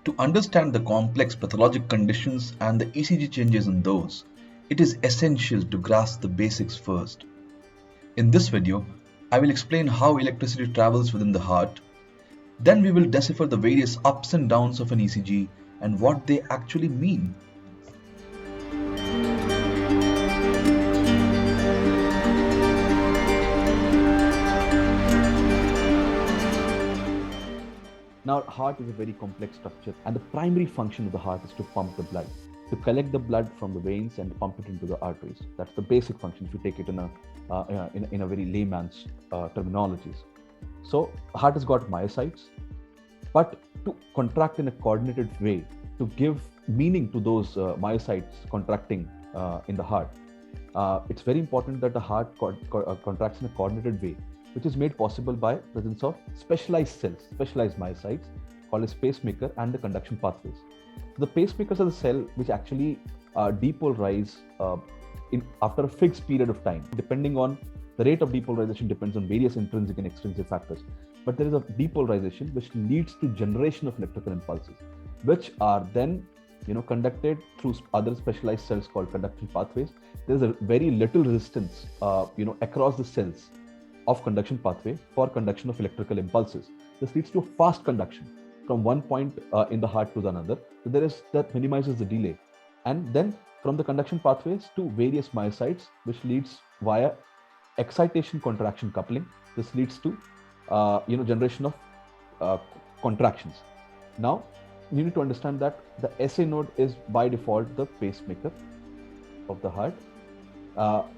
To understand the complex pathologic conditions and the ECG changes in those, it is essential to grasp the basics first. In this video, I will explain how electricity travels within the heart. Then we will decipher the various ups and downs of an ECG and what they actually mean. Now, heart is a very complex structure, and the primary function of the heart is to pump the blood, to collect the blood from the veins and pump it into the arteries. That's the basic function if you take it in a very layman's terminologies. So, heart has got myocytes, but to contract in a coordinated way, to give meaning to those myocytes contracting in the heart, it's very important that the heart contracts in a coordinated way, which is made possible by presence of specialized cells, specialized myocytes called as pacemaker and the conduction pathways. So the pacemakers are the cell which actually depolarize after a fixed period of time. Depending on the rate of depolarization depends on various intrinsic and extrinsic factors. But there is a depolarization which leads to generation of electrical impulses, which are then conducted through other specialized cells called conduction pathways. There's a very little resistance across the cells of conduction pathway for conduction of electrical impulses. This leads to a fast conduction from one point in the heart to another. So that minimizes the delay. And then from the conduction pathways to various myocytes, which leads via excitation contraction coupling. This leads to generation of contractions. Now you need to understand that the SA node is by default the pacemaker of the heart.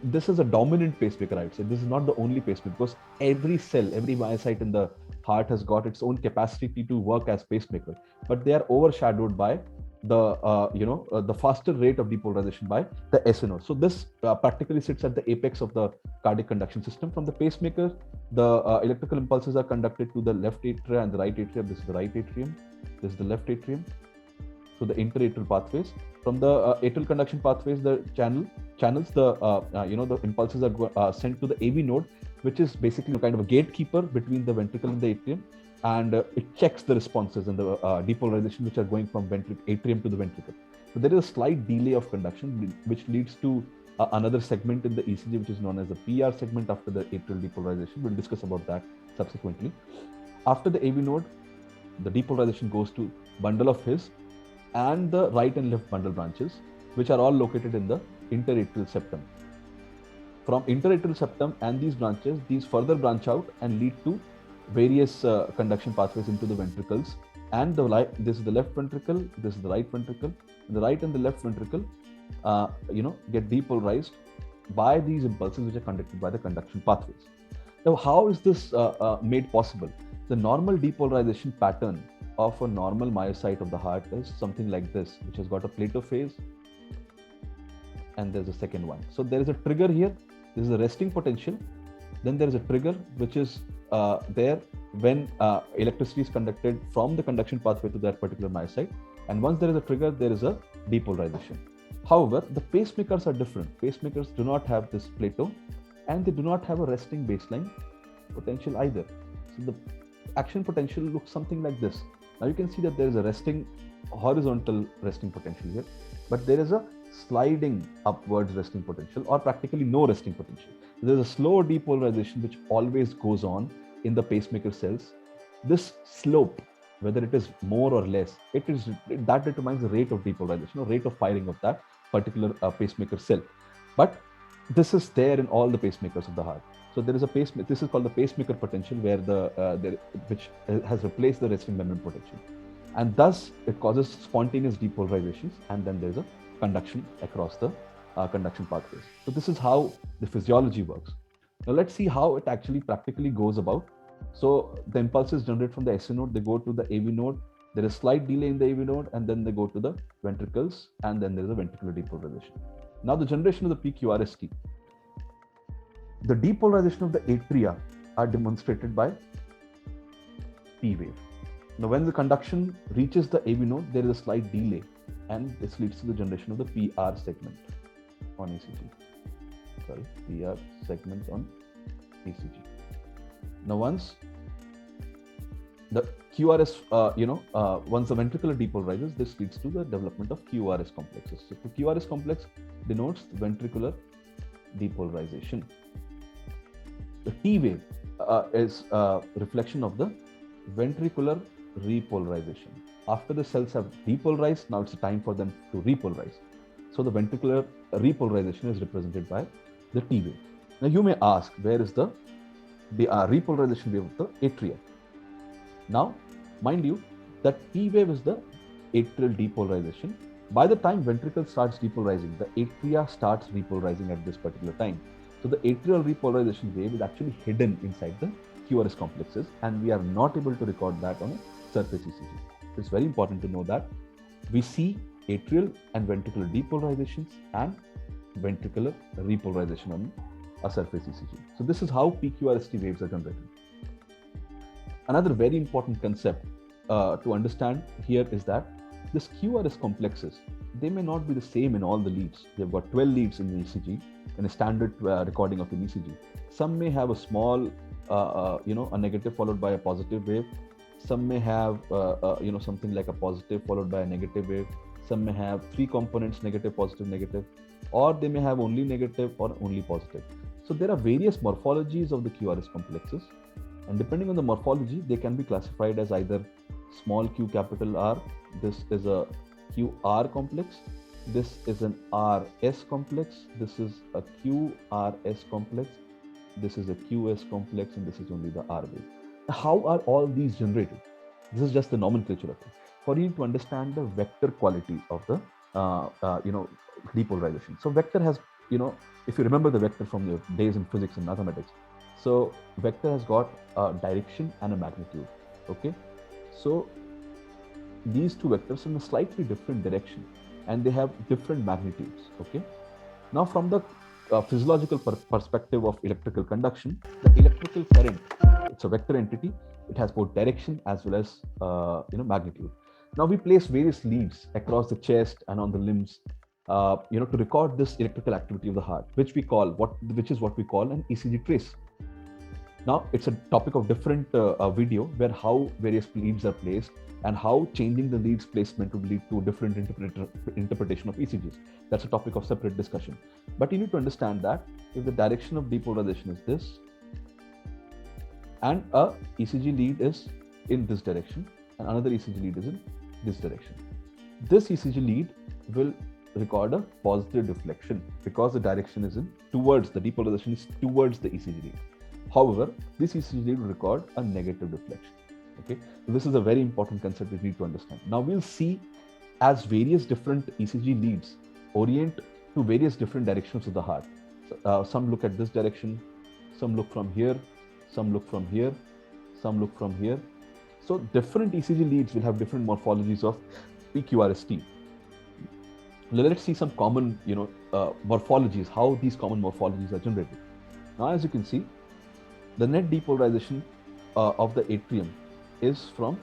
This is a dominant pacemaker, I would say. This is not the only pacemaker, because every cell, every myocyte in the heart has got its own capacity to work as pacemaker, but they are overshadowed by the faster rate of depolarization by the SA node. So this practically sits at the apex of the cardiac conduction system. From the pacemaker, the electrical impulses are conducted to the left atria and the right atrium. This is the right atrium. This is the left atrium. So the interatrial pathways. From the atrial conduction pathways, the channels, the impulses are sent to the AV node, which is basically kind of a gatekeeper between the ventricle and the atrium, and it checks the responses and the depolarization which are going from atrium to the ventricle. So there is a slight delay of conduction, which leads to another segment in the ECG, which is known as the PR segment after the atrial depolarization. We'll discuss about that subsequently. After the AV node, the depolarization goes to bundle of His and the right and left bundle branches, which are all located in the interatrial septum. From interatrial septum and these branches, these further branch out and lead to various conduction pathways into the ventricles. And this is the left ventricle, this is the right ventricle, and the right and the left ventricle get depolarized by these impulses which are conducted by the conduction pathways. Now, how is this made possible? The normal depolarization pattern of a normal myocyte of the heart is something like this, which has got a Plato phase, and there's a second one. So there is a trigger here. This is a resting potential. Then there is a trigger which is there when electricity is conducted from the conduction pathway to that particular myocyte. And once there is a trigger, there is a depolarization. However, the pacemakers are different. Pacemakers do not have this Plato, and they do not have a resting baseline potential either. So the action potential looks something like this. Now you can see that there is a resting, horizontal resting potential here, but there is a sliding upwards resting potential, or practically no resting potential. There is a slow depolarization which always goes on in the pacemaker cells. This slope, whether it is more or less, that determines the rate of depolarization or rate of firing of that particular pacemaker cell. But this is there in all the pacemakers of the heart. So there is a pacemaker. This is called the pacemaker potential, where which has replaced the resting membrane potential, and thus it causes spontaneous depolarizations, and then there is a conduction across the conduction pathways. So this is how the physiology works. Now let's see how it actually practically goes about. So the impulses generated from the SA node, they go to the AV node. There is slight delay in the AV node, and then they go to the ventricles, and then there is a ventricular depolarization. Now the generation of the PQRST. The depolarization of the atria are demonstrated by P wave. Now when the conduction reaches the AV node, there is a slight delay, and this leads to the generation of the PR segment on ECG. PR segments on ECG. Now once the QRS, once the ventricular depolarizes, this leads to the development of QRS complexes. So the QRS complex denotes ventricular depolarization. The T wave is a reflection of the ventricular repolarization. After the cells have depolarized, now it's time for them to repolarize. So the ventricular repolarization is represented by the T wave. Now you may ask, where is the repolarization wave of the atria? Now, mind you, that T wave is the atrial depolarization. By the time ventricle starts depolarizing, the atria starts repolarizing at this particular time. So the atrial repolarization wave is actually hidden inside the QRS complexes, and we are not able to record that on a surface ECG. It's very important to know that we see atrial and ventricular depolarizations and ventricular repolarization on a surface ECG. So this is how PQRST waves are generated. Another very important concept to understand here is that this QRS complexes, they may not be the same in all the leads. They've got 12 leads in the ECG, in a standard recording of an ECG. Some may have a small, a negative followed by a positive wave. Some may have, something like a positive followed by a negative wave. Some may have 3 components, negative, positive, negative, or they may have only negative or only positive. So there are various morphologies of the QRS complexes, and depending on the morphology, they can be classified as either small q capital R. This is a QR complex. This is an RS complex. This is a QRS complex. This is a QS complex, and this is only the R wave. How are all these generated? This is just the nomenclature of it. For you to understand the vector quality of the depolarization. So vector has, if you remember the vector from your days in physics and mathematics, so vector has got a direction and a magnitude. Okay, so these two vectors are in a slightly different direction, and they have different magnitudes. Okay, now from the physiological perspective of electrical conduction, the electrical current, it's a vector entity. It has both direction as well as magnitude. Now we place various leads across the chest and on the limbs, to record this electrical activity of the heart, which is what we call an ECG trace. Now it's a topic of different video, where how various leads are placed and how changing the leads placement would lead to different interpretation of ECGs. That's a topic of separate discussion. But you need to understand that if the direction of depolarization is this, and a ECG lead is in this direction, and another ECG lead is in this direction, this ECG lead will record a positive deflection because the direction is towards the depolarization is towards the ECG lead. However, this ECG lead will record a negative deflection. Okay, so this is a very important concept we need to understand. Now we'll see as various different ECG leads orient to various different directions of the heart. So, some look at this direction, some look from here, some look from here, some look from here. So different ECG leads will have different morphologies of PQRST. Let's see some common, morphologies, how these common morphologies are generated. Now, as you can see, the net depolarization of the atrium is from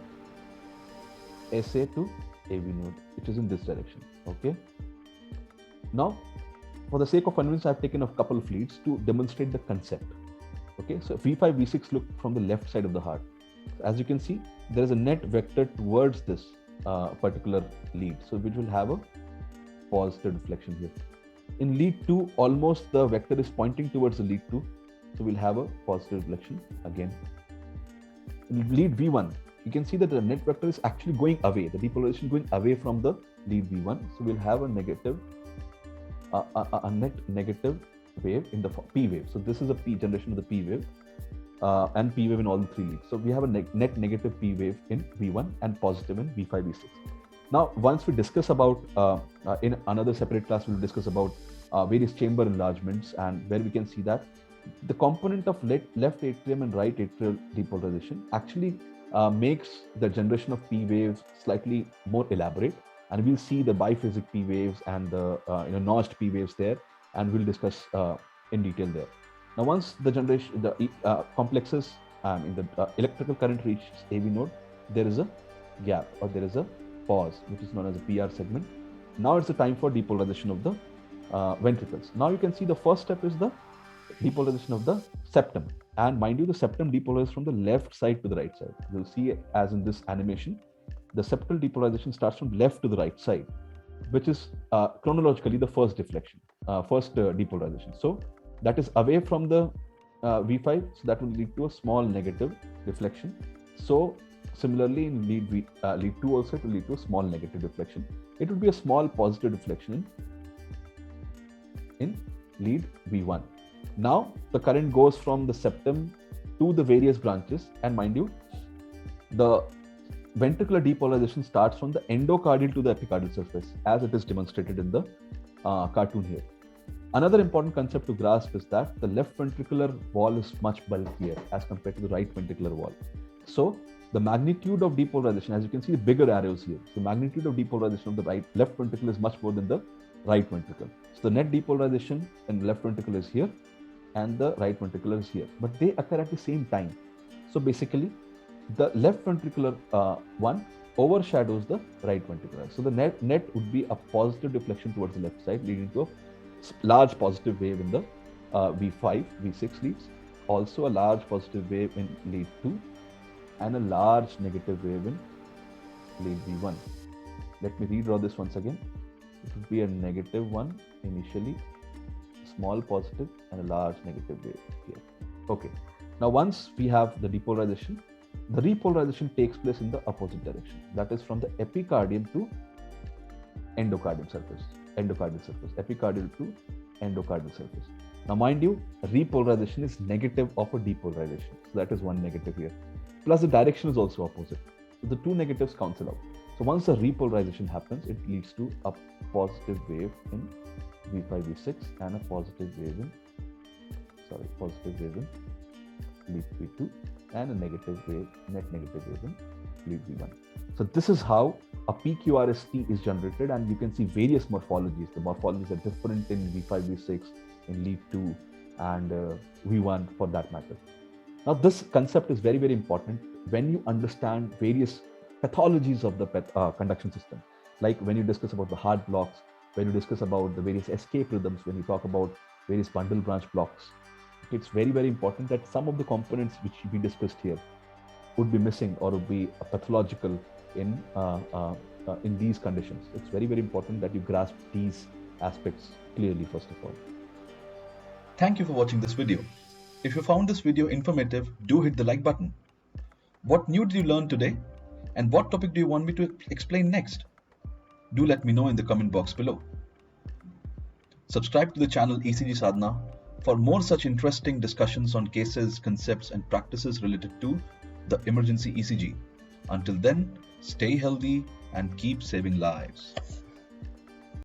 SA to AV node, which is in this direction. Okay. Now, for the sake of convenience, I've taken a couple of leads to demonstrate the concept. Okay, so V5, V6 look from the left side of the heart. As you can see, there is a net vector towards this particular lead, so which will have a positive deflection here. In lead 2, almost the vector is pointing towards the lead 2, so we'll have a positive deflection again. In lead V1, you can see that the net vector is actually going away, the depolarization going away from the lead V1, so we'll have a negative, a net negative wave in the P wave. So this is a P generation of the P wave, and P wave in all the 3 leads. So we have a net negative P wave in V1 and positive in V5, V6. Now, once we discuss about, in another separate class, we'll discuss about various chamber enlargements, and where we can see that the component of left atrium and right atrial depolarization actually makes the generation of P waves slightly more elaborate, and we'll see the biphasic P waves and the notched P waves there, and we'll discuss in detail there. Now, once the generation, the complexes in the electrical current reaches AV node, there is a gap, or there is a pause, which is known as a PR segment. Now it's the time for depolarization of the ventricles. Now you can see the first step is the depolarization of the septum. And mind you, the septum depolarizes from the left side to the right side. You'll see, as in this animation, the septal depolarization starts from left to the right side, which is chronologically the first deflection, depolarization. So that is away from the V5, so that will lead to a small negative deflection. So similarly, in lead 2 also, it will lead to a small negative deflection. It will be a small positive deflection in lead V1. Now the current goes from the septum to the various branches, and mind you, the ventricular depolarization starts from the endocardial to the epicardial surface, as it is demonstrated in the cartoon here. Another important concept to grasp is that the left ventricular wall is much bulkier as compared to the right ventricular wall. So the magnitude of depolarization, as you can see the bigger arrows here, the magnitude of depolarization of the left ventricle is much more than the right ventricle. So the net depolarization in the left ventricle is here and the right ventricle is here, but they occur at the same time. So basically, the left ventricular one overshadows the right ventricular. So the net would be a positive deflection towards the left side, leading to a large positive wave in the V5, V6 leads, also a large positive wave in lead 2, and a large negative wave in lead V1. Let me redraw this once again. It would be a negative one initially, small positive, and a large negative wave here. Okay. Now once we have the depolarization, the repolarization takes place in the opposite direction. That is from the epicardium to endocardial surface. Epicardial to endocardial surface. Now mind you, repolarization is negative of a depolarization. So that is one negative here. Plus the direction is also opposite. So the two negatives cancel out. So once the repolarization happens, it leads to a positive wave in V5, V6 and a positive wave in lead V2 and a negative wave, net negative wave in lead V1. So this is how a PQRST is generated, and you can see various morphologies. The morphologies are different in V5, V6, in lead 2 and V1 for that matter. Now this concept is very, very important when you understand various pathologies of the conduction system. Like when you discuss about the heart blocks, when you discuss about the various escape rhythms, when you talk about various bundle branch blocks. It's very, very important that some of the components which we discussed here would be missing or would be pathological in these conditions. It's very, very important that you grasp these aspects clearly, first of all. Thank you for watching this video. If you found this video informative, do hit the like button. What new did you learn today? And what topic do you want me to explain next? Do let me know in the comment box below. Subscribe to the channel ECG Sadhana for more such interesting discussions on cases, concepts and practices related to the emergency ECG. Until then, stay healthy and keep saving lives.